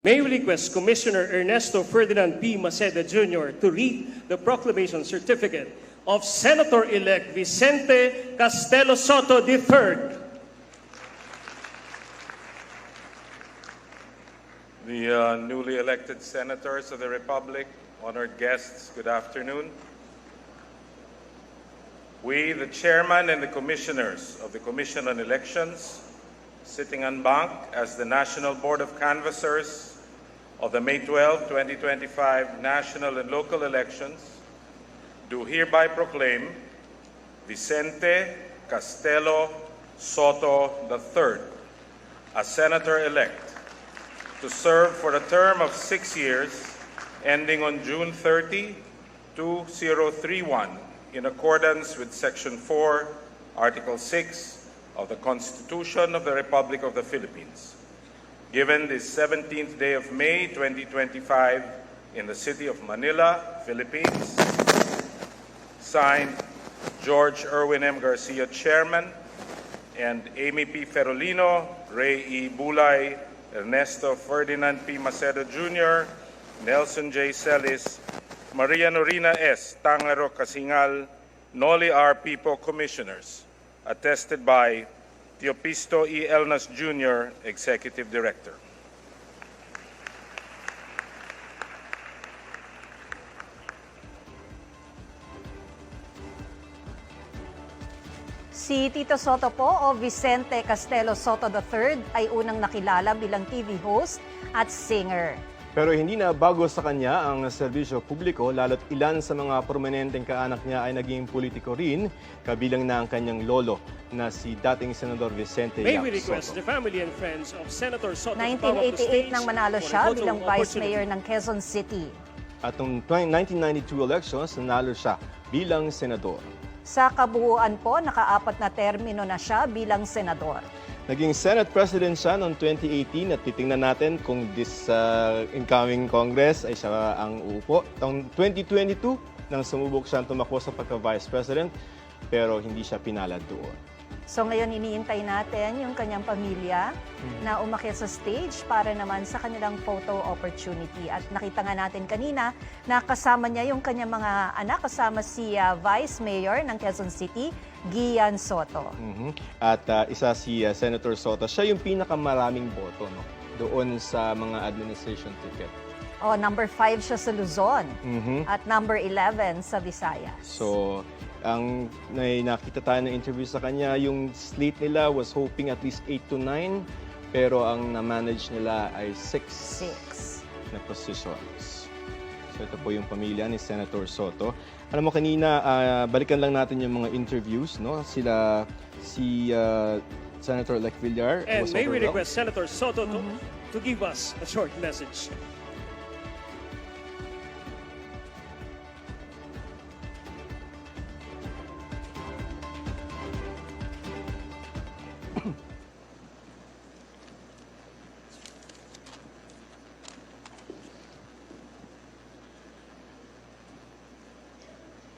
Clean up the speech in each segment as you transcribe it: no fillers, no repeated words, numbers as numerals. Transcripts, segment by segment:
May we request Commissioner Ernesto Ferdinand P. Maceda Jr. to read the proclamation certificate of Senator-elect Vicente Castelo Soto III. The newly elected senators of the Republic, honored guests, good afternoon. We, the chairman and the commissioners of the Commission on Elections, sitting en banc as the National Board of Canvassers of the May 12, 2025 national and local elections, do hereby proclaim Vicente Castelo Soto III as senator-elect to serve for a term of 6 years ending on June 30, 2031 in accordance with Section 4, Article 6 of the Constitution of the Republic of the Philippines. Given this 17th day of May 2025 in the city of Manila, Philippines, signed George Erwin M. Garcia, Chairman, and Amy P. Ferolino, Ray E. Bulay, Ernesto Ferdinand P. Maceda Jr., Nelson J. Celis, Maria Norina S. Tangaro Casingal, Noli R. Pipo, Commissioners, attested by Teopisto E. Elnas Jr., Executive Director. Si Tito Soto po o Vicente Castelo Soto III ay unang nakilala bilang TV host at singer. Pero hindi na bago sa kanya ang serbisyo publiko, lalo't ilan sa mga prominenteng kaanak niya ay naging politiko rin, kabilang na ang kanyang lolo na si dating Senador Vicente May Yap we request Soto. the family and friends of Senator Soto to come up to 1988 stage nang manalo for a siya photo bilang Vice opportunity. Mayor ng Quezon City. At noong 1992 elections, nanalo siya bilang senador. Sa kabuuan po, nakaapat na termino na siya bilang senador. Naging Senate President siya noong 2018 at titingnan natin kung this incoming Congress ay siya ang uupo. Noong 2022, nang sumubok siyang tumakbo sa pagka-Vice President, pero hindi siya pinalad doon. So ngayon iniintay natin yung kanyang pamilya na umakyat sa stage para naman sa kanilang photo opportunity. At nakita nga natin kanina na kasama niya yung kanyang mga anak, kasama si Vice Mayor ng Quezon City, Gian Soto. At isa si Senator Soto, siya yung pinakamaraming boto doon sa mga administration ticket. O, number 5 siya sa Luzon at number 11 sa Visayas. So, ang nakita tayo ng interview sa kanya, yung slate nila was hoping at least 8 to 9, pero ang na-manage nila ay 6 na positions. So ito po yung pamilya ni Senator Soto. Alam mo kanina, balikan lang natin yung mga interviews, no? Si Senator-elect Villar And was may we overwhelmed. request Senator Soto to give us a short message.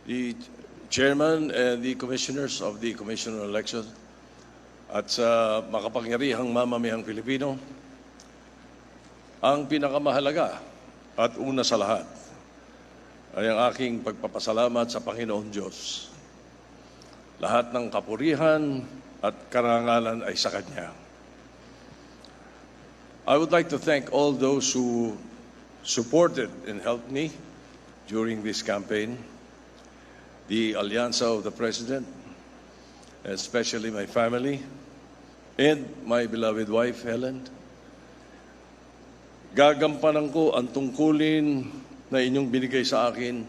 The chairman and the commissioners of the Commission on Elections at sa makapangyarihang mamamayang Pilipino, ang pinakamahalaga at una sa lahat ay ang aking pagpapasalamat sa Panginoon Diyos. Lahat ng kapurihan at karangalan ay sa Kanya. I would like to thank all those who supported and helped me during this campaign. The Alyansa of the President, especially my family, and my beloved wife, Helen. Gagampanan ko ang tungkulin na inyong binigay sa akin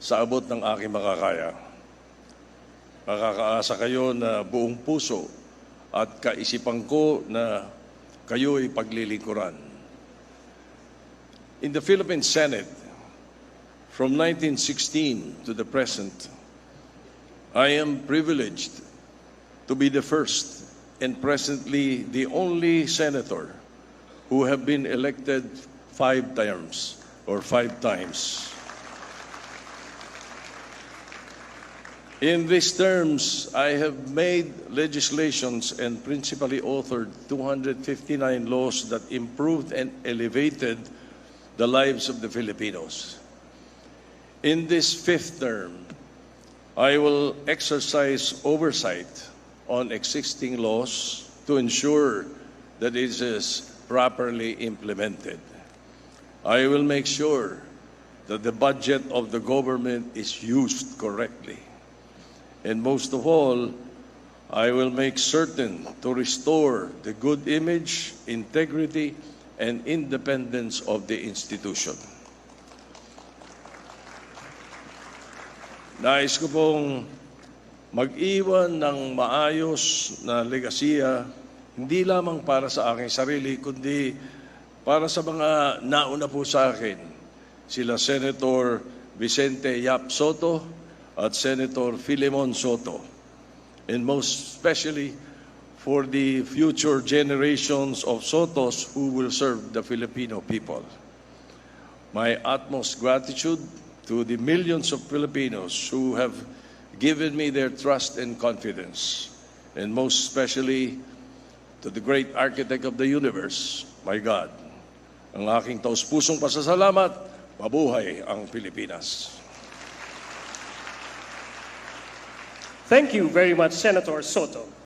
sa abot ng aking makakaya. Makakaasa kayo na buong puso at kaisipan ko na kayo'y paglilingkuran. In the Philippine Senate, from 1916 to the present, I am privileged to be the first and presently the only senator who have been elected 5 terms or 5 times. In these terms, I have made legislations and principally authored 259 laws that improved and elevated the lives of the Filipinos. In this fifth term, I will exercise oversight on existing laws to ensure that it is properly implemented. I will make sure that the budget of the government is used correctly. And most of all, I will make certain to restore the good image, integrity, and independence of the institution. Nais ko pong mag-iwan ng maayos na legasiya, hindi lamang para sa aking sarili, kundi para sa mga nauna po sa akin, sila Senator Vicente Yap Soto at Senator Filemon Soto, and most especially for the future generations of Sotos who will serve the Filipino people. My utmost gratitude to the millions of Filipinos who have given me their trust and confidence, and most especially to the great architect of the universe, my God. Ang aking taus-pusong pasasalamat, mabuhay ang Pilipinas. Thank you very much, Senator Soto.